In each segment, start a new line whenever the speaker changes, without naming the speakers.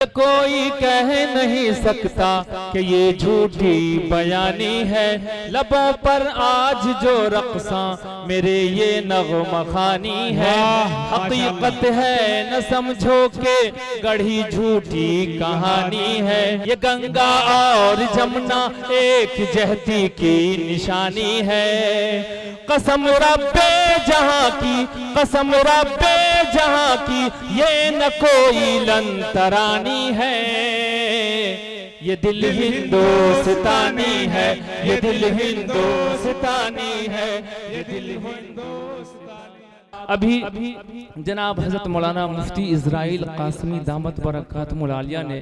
कोई कह नहीं सकता कि ये झूठी बयानी है। लबों पर आज जो रक़्सा मेरे ये नग़्मा ख़ानी है। हकीकत है न समझो के गढ़ी झूठी कहानी है। ये गंगा और जमुना एक जहती की निशानी है। कसम रब्बे जहाँ की, कसम रब्बे जहाँ की, ये न कोई लंतरानी है। ये दिल हिंदुस्तानी है, ये दिल हिंदुस्तानी है, ये दिल हिंदुस्तानी। अभी जनाब हज़रत मौलाना मुफ्ती इज़राइल कासमी दामत बरकातुहुल आलिया ने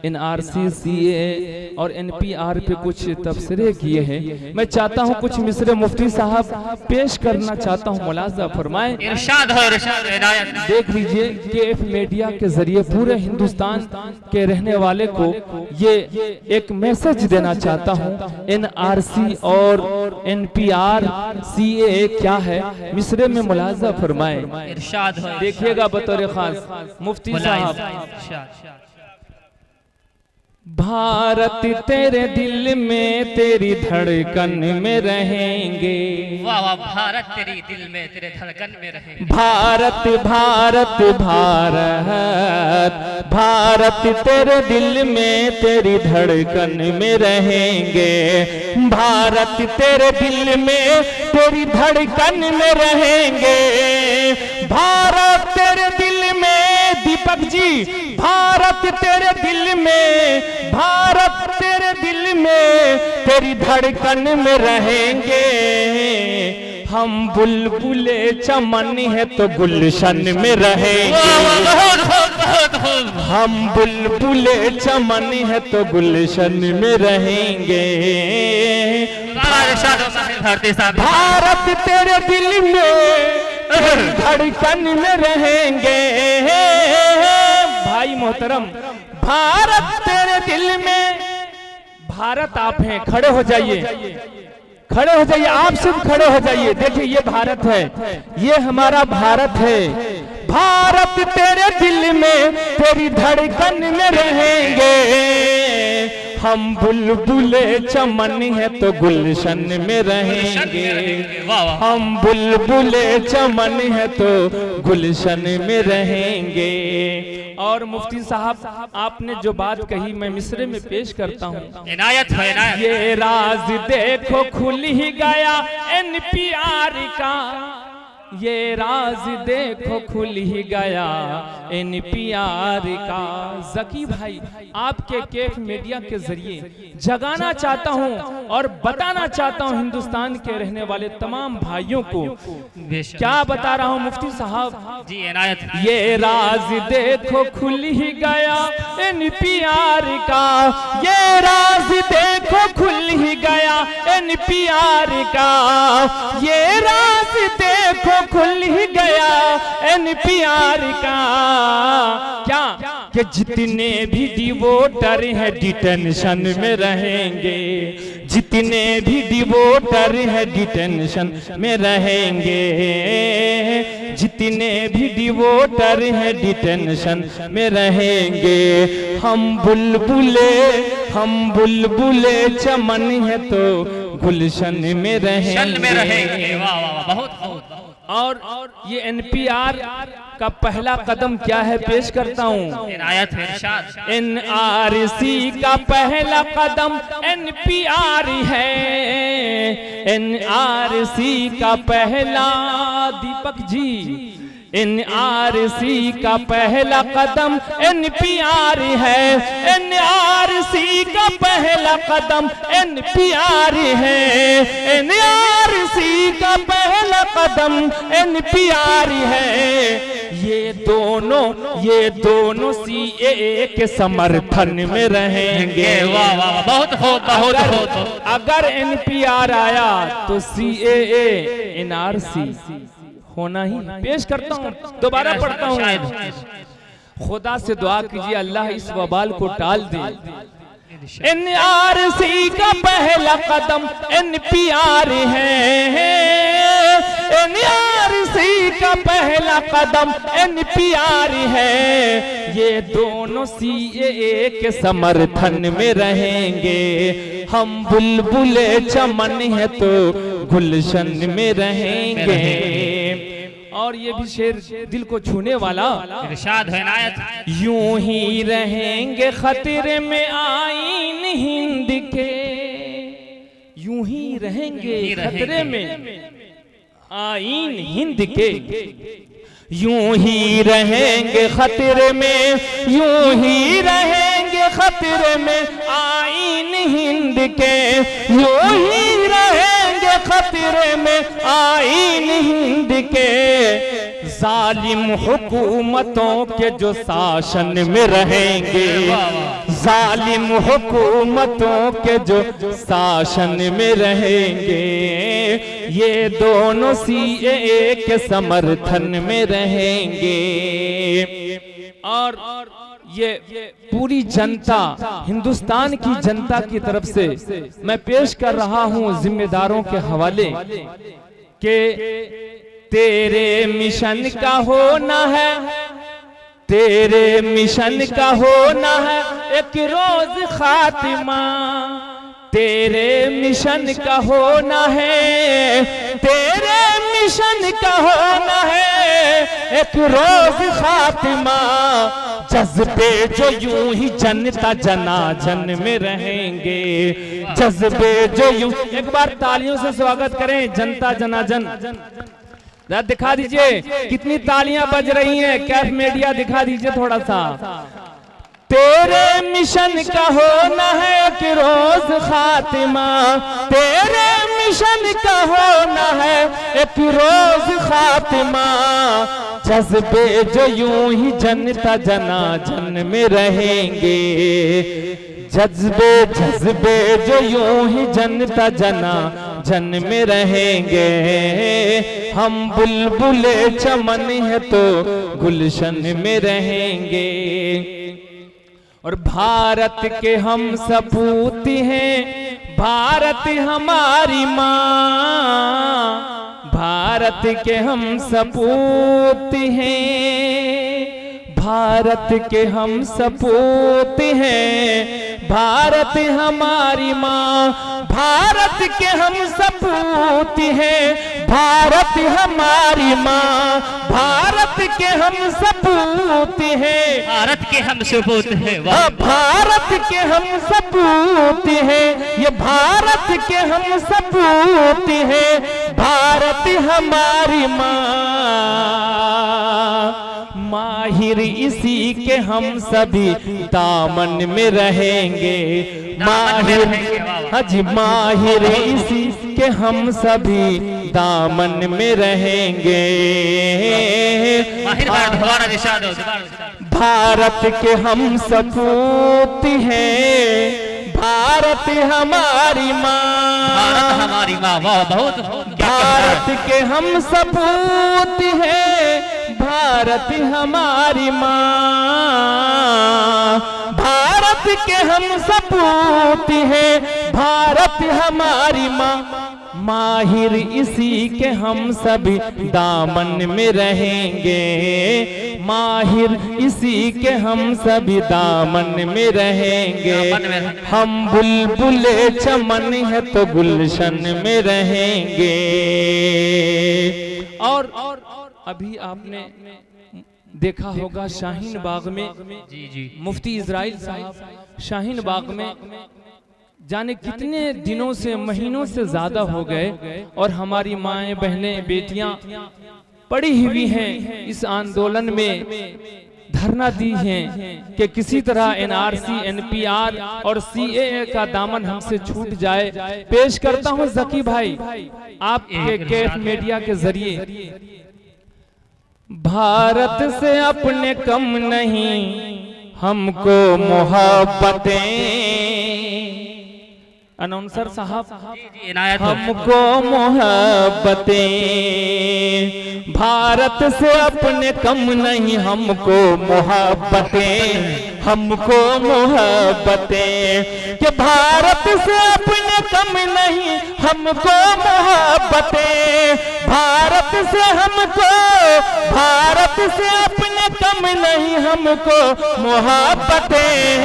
NRC CAA और NPR पे कुछ तबसरे किए हैं। मैं चाहता हूँ कुछ मिसरे मुफ्ती साहब पेश करना चाहता हूँ, मुलाज़ा फरमाएं।
इरशाद हो, इरशाद इनायत।
देख लीजिए KF मीडिया के जरिए पूरे हिंदुस्तान के रहने वाले को ये एक मैसेज देना चाहता हूँ। NRC और NPR CAA क्या है, मिसरे में मुलाज़ा फरमाएं।
इरशाद हो,
देखिएगा बतौर खास मुफ्ती साहब। भारत तेरे दिल में तेरी धड़कन में रहेंगे।
वाह वाह, भारत तेरी दिल में तेरे धड़कन में रहेंगे।
भारत भारत भारत भारत तेरे दिल में तेरी धड़कन में रहेंगे। भारत तेरे दिल में तेरी धड़कन में रहेंगे। भारत तेरे दिल में दीपक जी, भारत तेरे दिल में, भारत तेरे दिल में तेरी धड़कन में रहेंगे। हम बुलबुले चमन है तो गुलशन में रहेंगे। हम बुलबुले चमन है तो गुलशन में रहेंगे। भारत तेरे दिल में धड़कन में रहेंगे। भाई मोहतरम, भारत तेरे दिल में, भारत आप हैं, खड़े हो जाइए, खड़े हो जाइए, आप सब खड़े हो जाइए। देखिए ये भारत है, ये हमारा भारत है। भारत तेरे दिल में तेरी धड़कन में रहेंगे। हम बुलबुले चमन है तो गुलशन में रहेंगे। हम बुलबुले चमन है तो गुलशन में रहेंगे। और मुफ्ती साहब आपने जो बात कही मैं मिसरे में पेश करता हूँ।
इनायत है, इनायत।
ये राज देखो खुल ही गया NPR का। ये राज देखो खुल ही गया NPR का। जकी भाई आपके KF मीडिया के जरिए जगाना चाहता हूं और बताना चाहता हूं हिंदुस्तान के रहने वाले तमाम भाइयों को। क्या बता रहा हूं मुफ्ती साहब
जी, इनायत।
ये राज देखो खुल ही गया NPR का। ये राज देखो खुल ही गया NPR का। ये राज देखो खुल ही गया NPR का। क्या कि जितने भी डिवोटर हैं डिटेंशन में रहेंगे। जितने भी डिवोटर हैं डिटेंशन में रहेंगे। जितने भी डिवोटर हैं डिटेंशन में रहेंगे। हम बुलबुले चमन है तो गुलशन में रहेंगे।
वाह वाह, बहुत बहुत।
और ये NPR का पहला कदम क्या है पेश करता हूँ।
इनायत है, इरशाद।
NRC का पहला कदम NPR है। NRC का पहला, दीपक जी, NRC का पहला कदम NPR है। NRC का पहला कदम NPR है। NRC का पहला कदम NPR है। ये दोनों CAA के समर्थन में रहेंगे।
वाह वाह, बहुत बहुत।
अगर NPR आया तो CAA NRC होना ही। पेश करता हूँ, दोबारा पढ़ता हूँ। खुदा से दुआ कीजिए अल्लाह इस वबाल को टाल दे। NRC का पहला कदम NPR है। NRC का पहला कदम NPR है। ये दोनों सीएए के समर्थन में रहेंगे। हम बुलबुले चमन है तो गुलशन में रहेंगे। और ये भी शेर दिल को छूने वाला,
इरशाद है इनायत।
यूं ही रहेंगे खतरे में आईन हिंद के, यूं ही रहेंगे खतरे में आईन हिंद के, यूं ही रहेंगे खतरे में, यूं ही रहेंगे खतरे में आईन हिंद के, यूं ही रहेंगे खतरे में आईन हिंद के। जालिम हुकूमतों के जो शासन में रहेंगे, जालिम हुकूमतों के जो शासन में रहेंगे, ये दोनों सीएए के समर्थन में रहेंगे। और ये पूरी जनता, हिंदुस्तान की जनता की तरफ से मैं पेश कर रहा हूं जिम्मेदारों के हवाले के तेरे मिशन का होना है, तेरे मिशन का होना है एक रोज खातिमा, तेरे मिशन का होना है, तेरे मिशन का होना है एक रोज खातिमा। जज्बे जो यूं ही जनता जनाजन में रहेंगे, जज्बे जो यूं, एक बार तालियों से स्वागत करें जनता जनाजन। दिखा दीजिए कितनी तालियां बज रही हैं, कैफ मीडिया दिखा दीजिए थोड़ा सा। तेरे मिशन का होना है कि रोज खातिमा, तेरे मिशन का होना है एक रोज खातिमा। जज्बे जो यूं ही जनता जनाजन में रहेंगे, जज्बे जज्बे जो यूं ही जनता जनाजन में रहेंगे। हम बुलबुले चमन है तो गुलशन में रहेंगे। और भारत के हम सपूत हैं, भारत हमारी माँ, भारत के हम सपूत हैं, भारत के हम सपूत हैं, भारत हमारी माँ, भारत के हम सपूत हैं, भारत हमारी माँ, भारत के हम सपूत हैं,
भारत के हम सपूत हैं,
भारत के हम सपूत हैं, ये भारत के हम सपूत हैं, भारत हमारी माँ। माहिर इसी के हम सभी दामन में रहेंगे, माहिर, हज माहिर इसी के हम सभी दामन में रहेंगे। भारत के हम सपूत हैं, भारत हमारी माँ,
भारत हमारी माँ, वाह बहुत।
भारत के हम सपूत हैं, भारत हमारी माँ, भारत के हम सपूत हैं, भारत हमारी माँ। माहिर इसी के हम सभी दामन में रहेंगे, माहिर इसी के हम सभी दामन में रहेंगे। हम बुलबुले चमन है तो गुलशन में रहेंगे। और अभी आपने देखा होगा शाहीन बाग में,
जी
मुफ्ती इजराइल साहब शाहीन बाग में जाने कितने दिनों से, महीनों से ज्यादा हो गए, और हमारी माएं बहनें बेटियां पड़ी हुई हैं इस आंदोलन में, धरना दी हैं कि किसी तरह एनआरसी, एनपीआर और सीएए का दामन हमसे छूट जाए। पेश करता हूं जकी भाई आपके कैफ मीडिया के जरिए। भारत से अपने कम नहीं हमको मोहब्बतें, अनाउंसर साहब हमको मोहब्बतें, भारत से अपने कम नहीं हमको मोहब्बतें, हमको मोहब्बतें, कि भारत से अपने कम नहीं हमको मोहब्बतें, भारत से हमको, भारत से अपने कम नहीं हमको मोहब्बतें,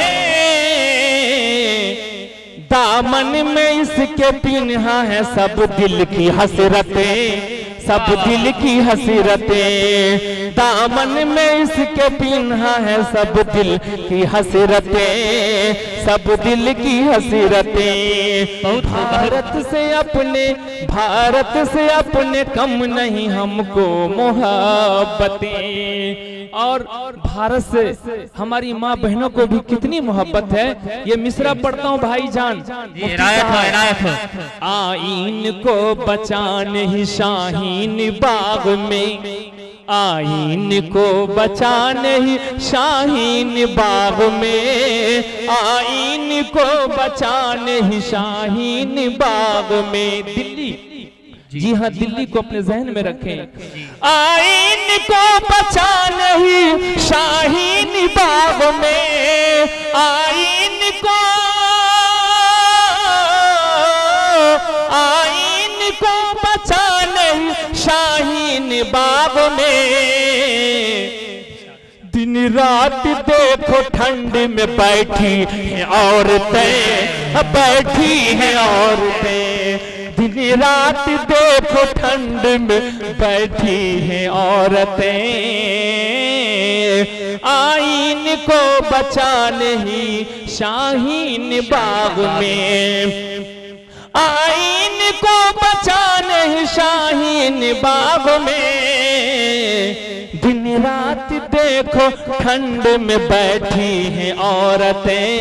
दामन में इसके पिन्हा है सब दिल की हसरतें, सब दिल की हसरतें, दामन में इसके पिन्हा है सब दिल की हसरतें, सब दिल की हसरतें। भारत से अपने कम नहीं हमको मोहब्बतें। और भारत से हमारी माँ बहनों को भी कितनी मोहब्बत है। ये मिसरा पढ़ता हूँ भाईजान, आईन को बचाने ही शाहीन बाग में, आईन को बचाने ही शाहीन बाग में, आईन को बचाने ही शाहीन बाग में। दिल्ली, जी हाँ, दिल्ली को अपने जहन में रखें। आईन को बचाने ही शाहीन बाग में, आईन को बचाने ही शाहीन बाग में। दिन रात देखो ठंड में बैठी हैं औरतें, बैठी हैं औरतें, दिन रात देखो ठंड में बैठी हैं औरतें, आईन को बचाने ही शाहीन बाग में, आईन को बचाने ही शाहीन बाग में। दिन रात देखो ठंड में बैठी हैं औरतें,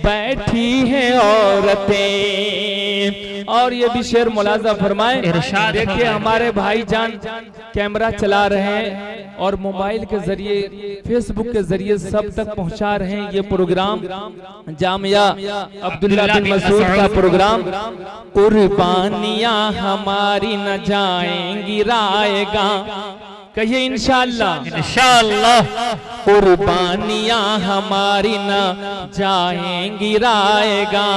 बैठी हैं औरतें। और ये भी शेर मुलाजा फरमाए। देखिए हमारे भाईजान कैमरा चला रहे हैं और मोबाइल के जरिए, फेसबुक के जरिए सब तक पहुंचा रहे हैं ये प्रोग्राम, जामिया अब्दुल्ला बिन मसूद का प्रोग्राम। कुर्बानियां हमारी न जाएंगी रायगा, कहिए इंशाअल्लाह, इंशाअल्लाह। कुर्बानियां हमारी न जाएंगी रायगा,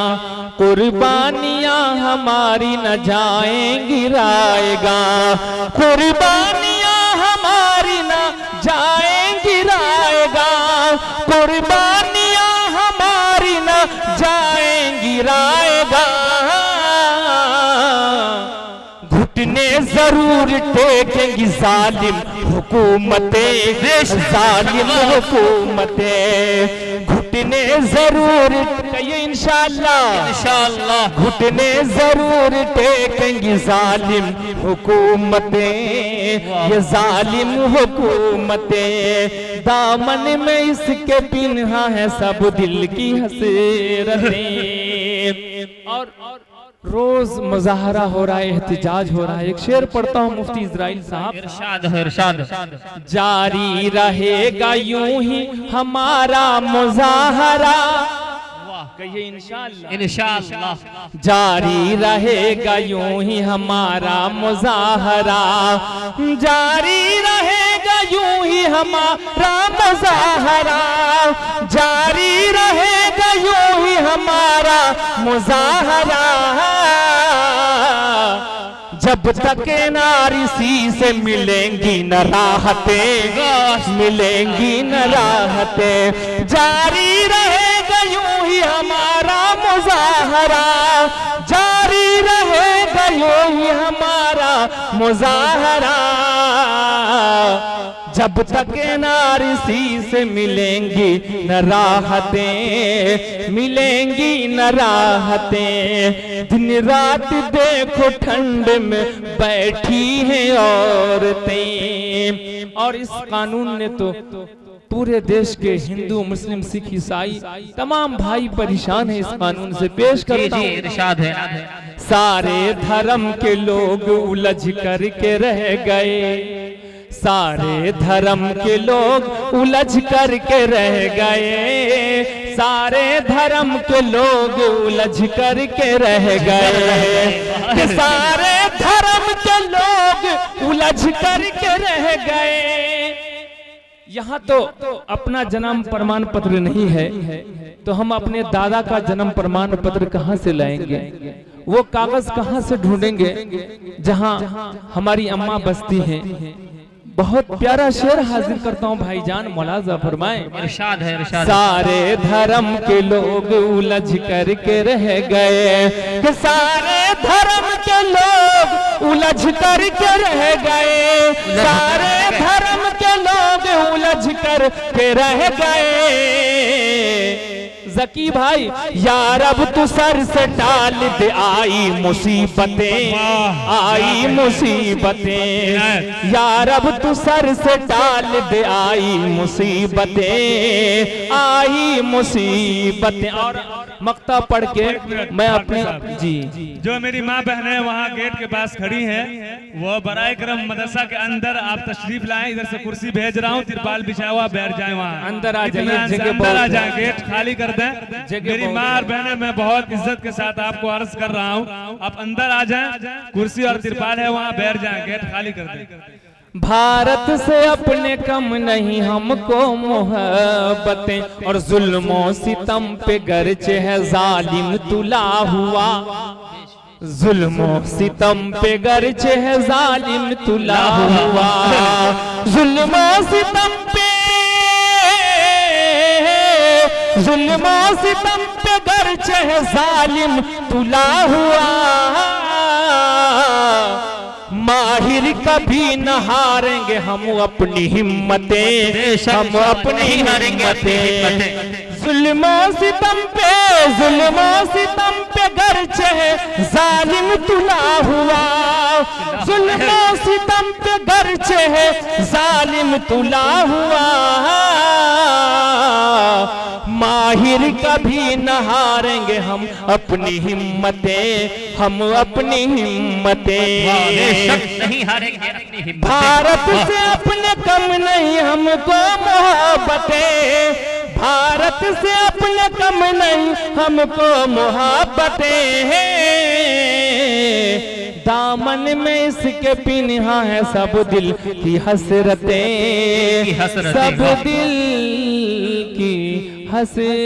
कुर्बानियां हमारी न जाएंगी रायगा, कुर्बानियां हमारी न जाएंगी रायगा, कुर्बानियां हमारी न जाएंगी रायगा। घुटने जरूर टेकेंगी जालिम हुकूमतें, जालिम हुकूमतें, घुटने जरूर, कहिए इंशाअल्लाह, इंशाअल्लाह। घुटने जरूर टेकेंगी जालिम हुकूमतें, ये जालिम हुकूमतें, दामन में इसके पिन्हा है सब दिल की हसरतें। और रोज मुजाहरा हो रहा है, एहतिजाज हो रहा है। एक शेर पढ़ता हूँ मुफ्ती इजराइल साहब, इरशाद है, इरशाद। जारी रहेगा यूं ही हमारा मुजाहरा, कहिए इंशाअल्लाह, इंशाअल्लाह। जारी रहेगा यूं ही हमारा मुजाहरा, जारी रहेगा यूं ही हमारा मुजाहरा, जारी रहेगा यूं ही हमारा मुजाहरा। जब तक नारिसी से मिलेंगी न राहतें, मिलेंगी न राहतें, जारी रहेगा यूं ही हमारा मुजाहरा, जारी रहेगा यूं ही हमारा मुजाहरा। जब तक नारिसी से मिलेंगी न राहतें, मिलेंगी न राहतें, दिन रात देखो ठंड में बैठी हैं औरतें। और इस कानून ने तो पूरे देश के हिंदू, मुस्लिम, सिख, ईसाई तमाम भाई परेशान हैं इस कानून से। पेश करता हूं, इरशाद है। सारे धर्म के लोग उलझ करके रह गए, सारे धर्म के लोग उलझ करके रह गए, सारे धर्म के लोग उलझ करके रह गए, सारे धर्म के लोग उलझ करके रह गए। यहाँ तो अपना जन्म प्रमाण पत्र नहीं है, तो हम अपने दादा का जन्म प्रमाण पत्र कहाँ से लाएंगे? वो कागज कहाँ से ढूंढेंगे जहाँ हमारी अम्मा बसती हैं? बहुत प्यारा शेर हाजिर करता हूँ भाईजान, मुलाजा फरमाएं।
इरशाद है, इरशाद है।
सारे धर्म के लोग उलझ करके रह गए, कि सारे धर्म के लोग उलझ करके रह गए, सारे धर्म के लोग उलझ करके रह गए। जकी भाई यार अब तू सर से टाल दे आई मुसीबतें, आई मुसीबतें, यार अब तू सर से टाल दे आई मुसीबतें, आई मुसीबतें। और मक्ता पढ़ के मैं अपने जी
जो मेरी माँ बहनें वहाँ गेट के पास खड़ी हैं, वो बराए करम मदरसा के अंदर आप तशरीफ लाएं। इधर से कुर्सी भेज रहा हूँ, तिरपाल बिछा हुआ, बैठ जाए वहाँ,
अंदर आ जाइए,
अंदर आ जाए, गेट खाली कर दें। मेरी माँ और बहनें, मैं बहुत इज्जत के साथ आपको अर्ज कर रहा हूँ, आप अंदर आ जाएं, कुर्सी और तिरपाल है वहाँ, बैठ जाएं, गेट खाली कर दें।
भारत से अपने कम नहीं हमको मोहब्बतें, और जुल्मों सितम पे गर्चे है जालिम तुला हुआ, जुल्मों सितम पे गर्चे है जालिम तुला हुआ, जुल्मों सितम पे, जुल्मों सितम पे गर्चे है जालिम तुला हुआ, माहिर कभी न हारेंगे हम अपनी हिम्मतें, हम अपनी हिम्मतें, जुल्मों सितम पे, जुल्मों सितम पे गर्चे है जालिम तुला हुआ, जुल्मों सितम पे गर्चे है जालिम तुला हुआ, माहिर कभी न हारेंगे हम अपनी हिम्मतें, हम अपनी हिम्मतें,
नहीं हारेंगे अपनी हिम्मतें।
भारत से अपने कम नहीं हमको मोहब्बतें, भारत से अपने कम नहीं हमको मोहब्बतें हैं, दामन में इसके पिन्हा है सब दिल की हसरतें, सब दिल की हसरतें।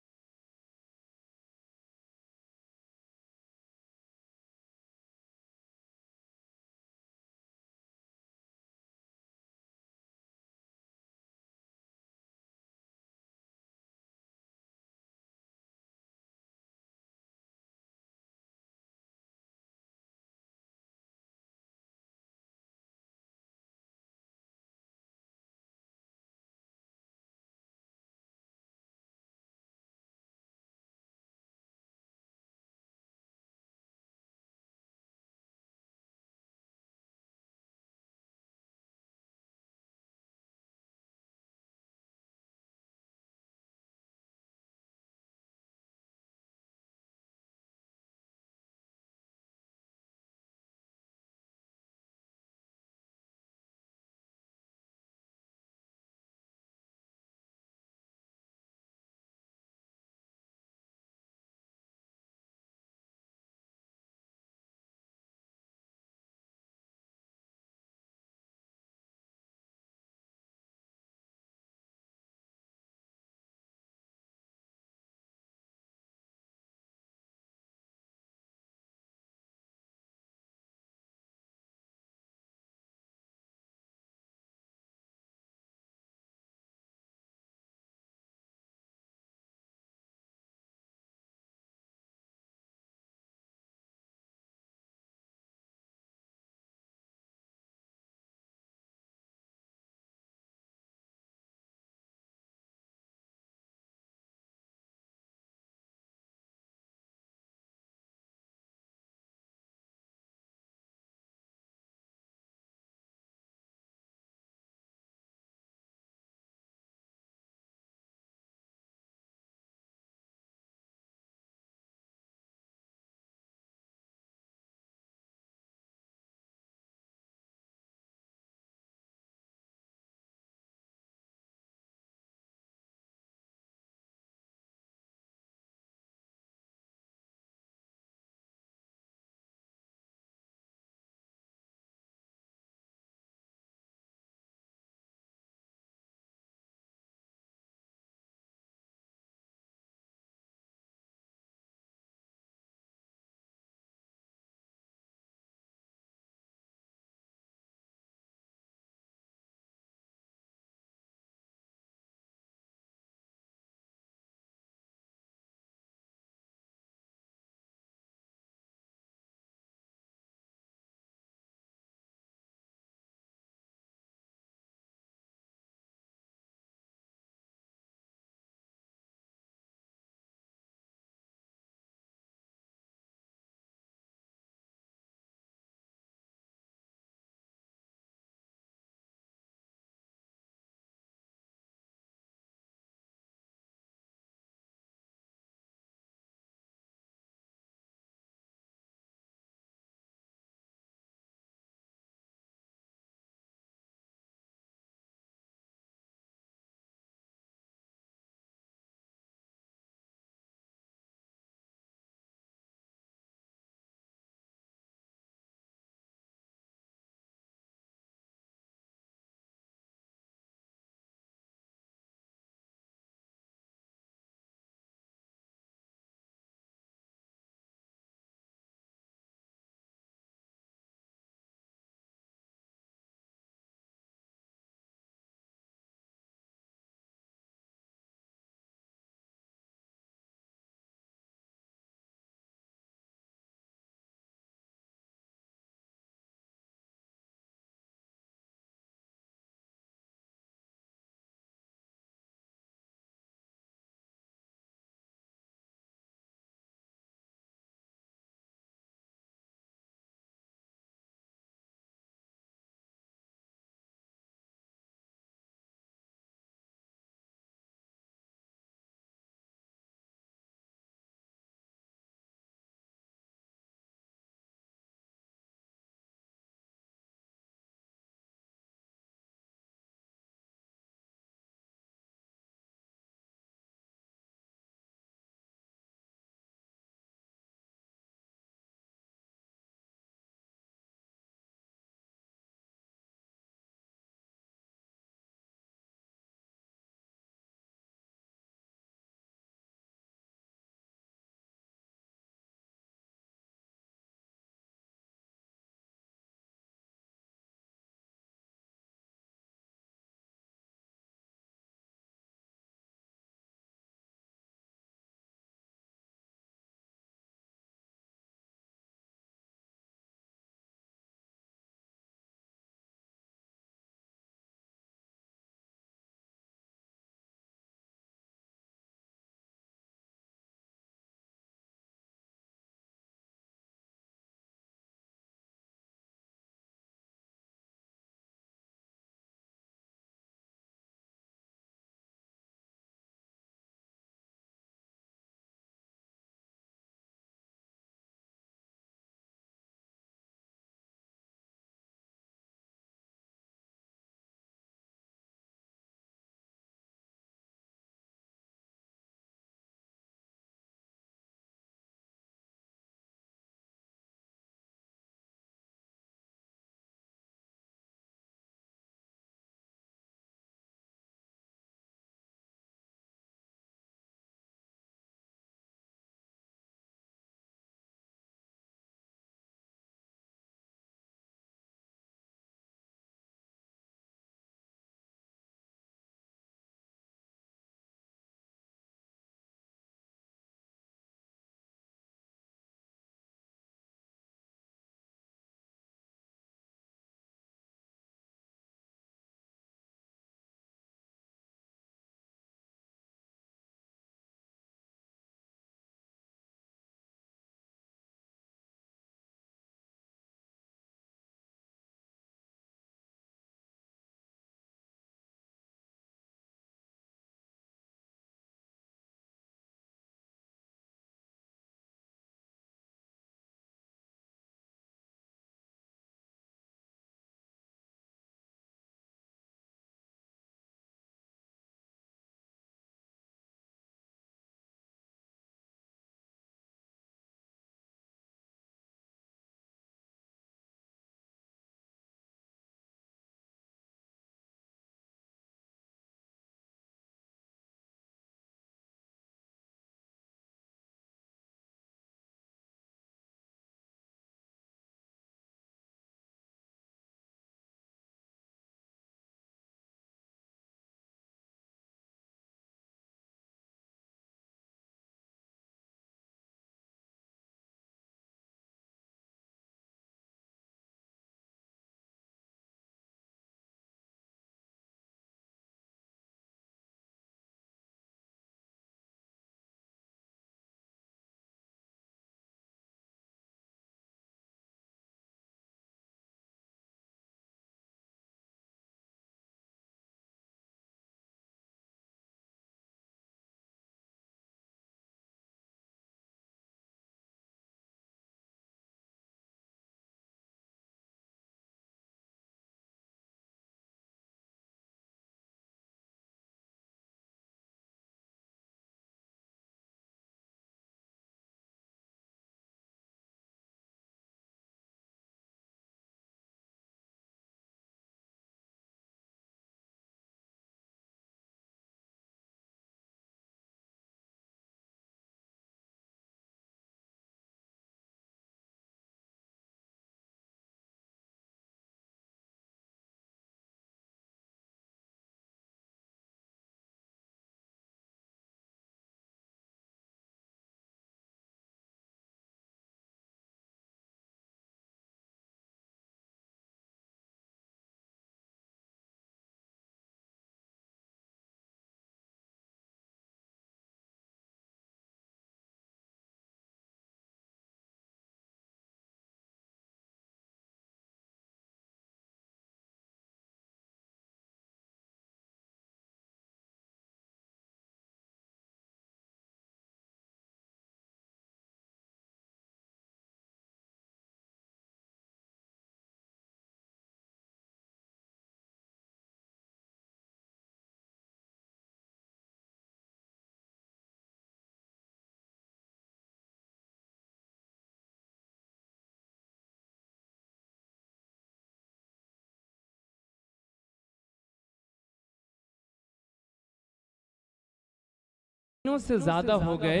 महीनों से ज्यादा हो गए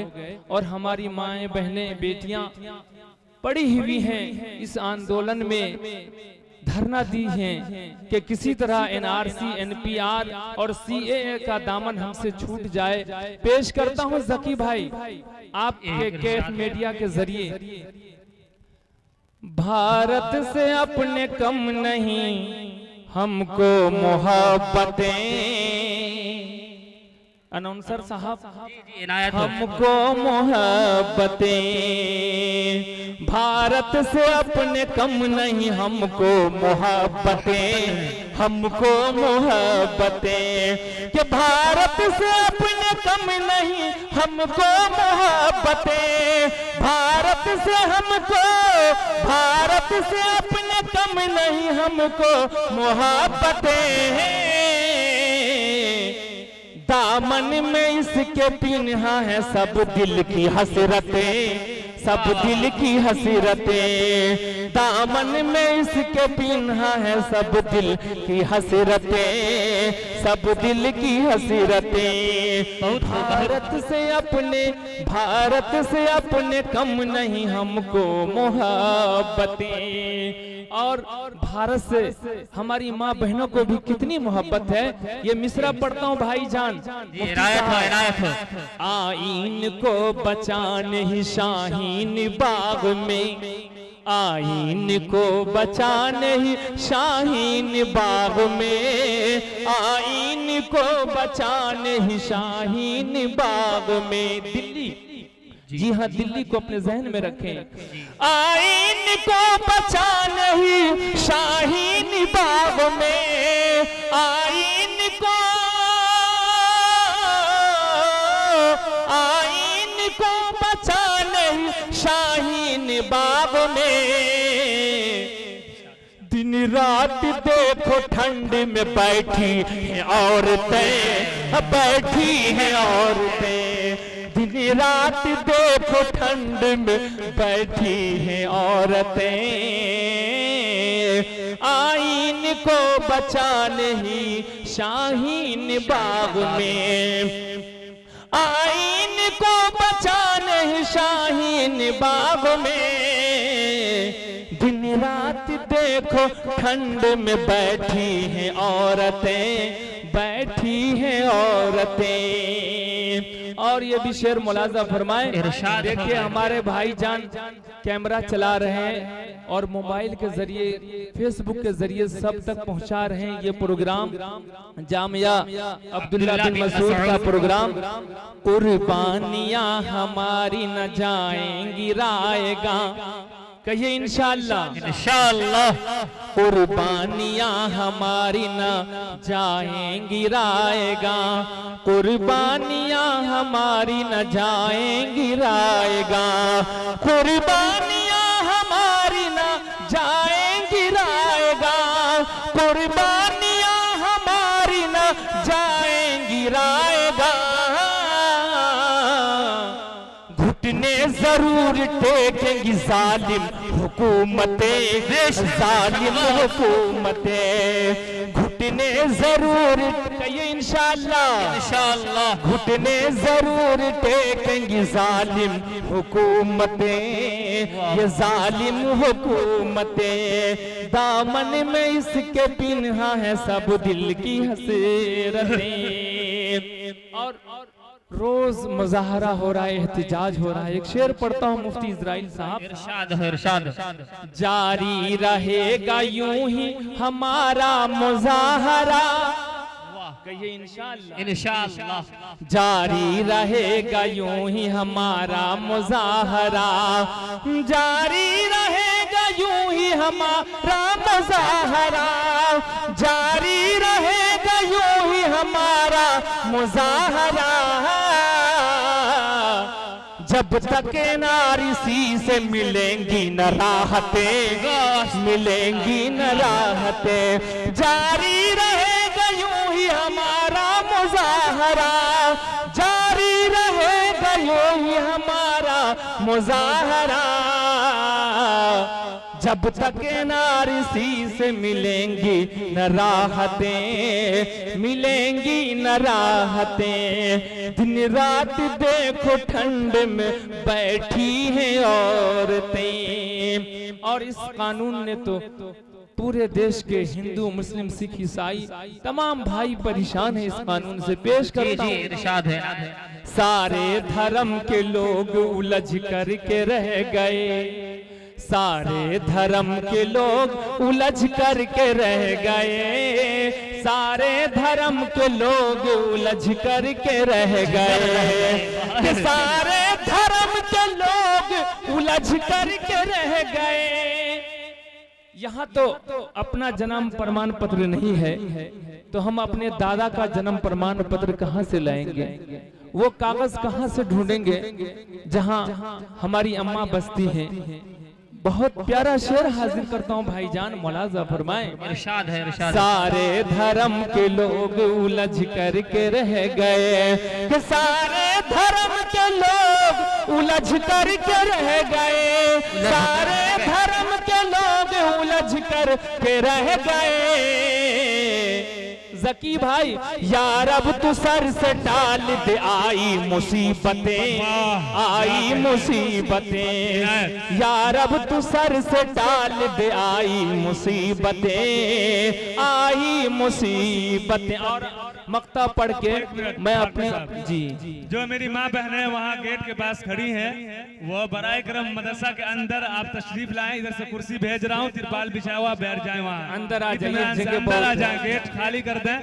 और हमारी माएं बहनें बेटियां पड़ी हुई हैं इस आंदोलन में धरना दी हैं कि किसी तरह एनआरसी एनपीआर और सीएए का दामन हमसे छूट जाए। पेश करता हूं जकी भाई आपके कैफ मीडिया के जरिए। भारत से अपने कम नहीं हमको मोहब्बतें, अनाउंसर साहब हमको मोहब्बतें, भारत से अपने कम नहीं हमको मोहब्बतें, हमको मोहब्बतें, कि भारत से अपने कम नहीं हमको मोहब्बतें, भारत से हमको, भारत से अपने कम नहीं हमको मोहब्बतें, दामन में इसके पिन्हा है सब दिल की हसरतें, सब दिल की हसरतें, दामन में इसके पिन्हा है सब दिल की हसरतें, सब दिल की हसरतें, भारत से अपने, भारत से अपने कम नहीं हमको मोहब्बतें। और भारत से हमारी माँ बहनों को भी कितनी मोहब्बत है। ये मिसरा पढ़ता हूँ भाईजान, आईन को बचाने ही शाहीन बाग में, आईन को बचाने ही शाहीन बाग में, आईन को बचाने ही शाहीन बाग में। दिल्ली, जी हाँ दिल्ली को अपने जहन में रखें। आईन को बचाने ही शाहीन बाग में, आईन को, आईन को बचाने ही शाहीन बाग में, दिन रात देखो ठंड में बैठी हैं औरतें, बैठी हैं औरतें, दिन रात देखो ठंड में बैठी हैं औरतें, आईन को बचाने ही शाहीन बाग में, आईन को बचाने ही शाहीन बाग में, दिन रात देखो ठंड में बैठी हैं औरतें, बैठी हैं औरतें। और ये भी शेर मुलाजा फरमाए। देखिए हमारे भाईजान कैमरा चला रहे हैं और मोबाइल के जरिए, फेसबुक के जरिए सब तक पहुंचा रहे हैं ये प्रोग्राम, जामिया अब्दुल्ला बिन मसूद का प्रोग्राम। कुर्बानियां हमारी न जाएंगी रायगा, कहिए इंशाअल्लाह, इंशाअल्लाह, कुर्बानियां हमारी न जाएंगी रायगा, कुर्बानियां हमारी न जाएंगी रायगा, कुर्बानियां हमारी न जाएंगी रायगा, कुर्बानियां हमारी न जाएंगी रायगा, घुटने जरूर टेकेंगी जालिम हुकूमतें, जालिम हुकूमतें, घुटने जरूर, कहिए इंशाअल्लाह, इंशाअल्लाह, घुटने जरूर टेकेंगी जालिम हुकूमतें, ये जालिम हुकूमतें, दामन में इसके पिन्हा है सब दिल की हसरतें। और रोज मुजाहरा हो रहा है, एहतिजाज हो रहा है। एक शेर पढ़ता हूँ मुफ्ती इजराइल साहब, इरशाद है, इरशाद, जारी रहेगा यूं ही हमारा मुजाहरा, कहिए इंशाअल्लाह, इंशाअल्लाह, जारी रहेगा यूं ही हमारा मुजाहरा, जारी रहेगा यूं ही हमारा मुजाहरा, जारी रहेगा यूं ही हमारा मुजाहरा, जब तक नारिसी से मिलेंगी न राहतें, मिलेंगी न राहतें, जारी रहेगा यूं ही हमारा मुजाहरा, जारी रहेगा यूं ही हमारा मुजाहरा, जब तक नारसी से मिलेंगी न राहतें, मिलेंगी न राहतें। दिन रात देखो ठंड में बैठी हैं औरतें। और इस कानून ने तो पूरे देश के हिंदू, मुस्लिम, सिख, ईसाई तमाम भाई परेशान है इस कानून से। पेश करता हूं,
इरशाद है।
सारे धर्म के लोग उलझ करके रह गए, सारे धर्म के लोग उलझ करके रह गए, सारे धर्म के लोग उलझ करके रह गए, सारे धर्म के लोग उलझ करके रह गए। यहाँ तो अपना जन्म प्रमाण पत्र नहीं है, तो हम अपने दादा का जन्म प्रमाण पत्र कहाँ से लाएंगे? वो कागज कहाँ से ढूंढेंगे जहाँ हमारी अम्मा बसती हैं? बहुत प्यारा शेर हाजिर करता हूँ भाईजान, मुलाजा फरमाएं।
इरशाद है, इरशाद।
सारे धर्म के लोग उलझ करके रह गए, कि सारे धर्म के लोग उलझ करके रह गए, सारे धर्म के लोग उलझ करके रह गए। जकी भाई, यार अब तू सर से टाल दे आई मुसीबतें, आई मुसीबतें। यार अब तू सर से टाल दे आई मुसीबतें, आई मुसीबतें। और मक्ता पढ़ के मैं अपने जी
जो मेरी माँ बहनें वहाँ गेट के पास खड़ी हैं, वो बराए करम मदरसा के अंदर आप तशरीफ लाएं। इधर से कुर्सी भेज रहा हूँ, तिरपाल बिछा हुआ, बैठ जाएं वहाँ।
अंदर आ जाइए,
अंदर आ जाएं, गेट खाली कर दें।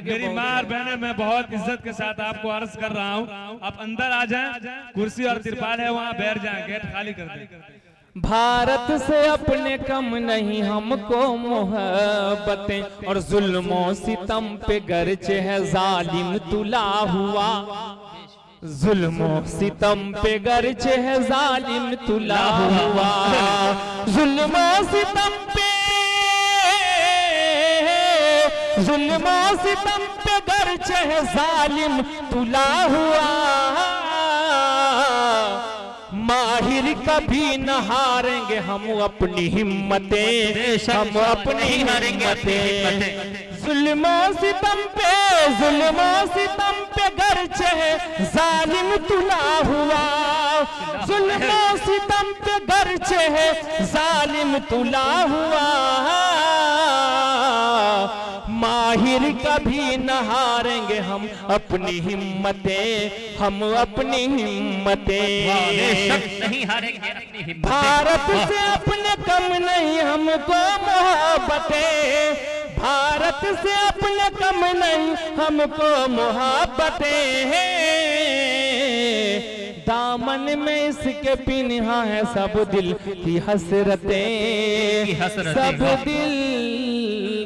मेरी माँ और बहनें, मैं बहुत इज्जत के साथ आपको अर्ज कर रहा हूँ, आप अंदर आ जाएं। कुर्सी और तिरपाल है वहाँ, बैठ जाएं, गेट खाली कर दें।
भारत से अपने कम नहीं हमको मोहब्बतें, और जुल्मों सितम पे गर्चे है जालिम तुला हुआ, जुल्मों सितम पे गर्चे है जालिम तुला हुआ, जुल्मों सितम पे, जुल्मों सितम पे गर्चे है जालिम तुला हुआ। माहिर कभी न हारेंगे हम अपनी हिम्मतें, हम अपनी हिम्मतें। जुल्मों सितम पे, जुल्मों सितम पे गर्चे है जालिम तुला हुआ, जुल्मों सितम पे गर्चे है जालिम तुला हुआ। माहिर कभी न हारेंगे हम अपनी हिम्मतें, हम अपनी हिम्मतें।
नहीं हारेंगे अपनी हिम्मतें।
भारत से अपने कम नहीं हमको मोहब्बतें, भारत से अपने कम नहीं हमको मोहब्बतें। दामन में इसके पिन्हा है सब दिल की हसरतें, सब दिल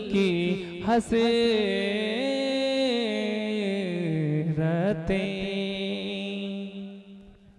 की हसरतें।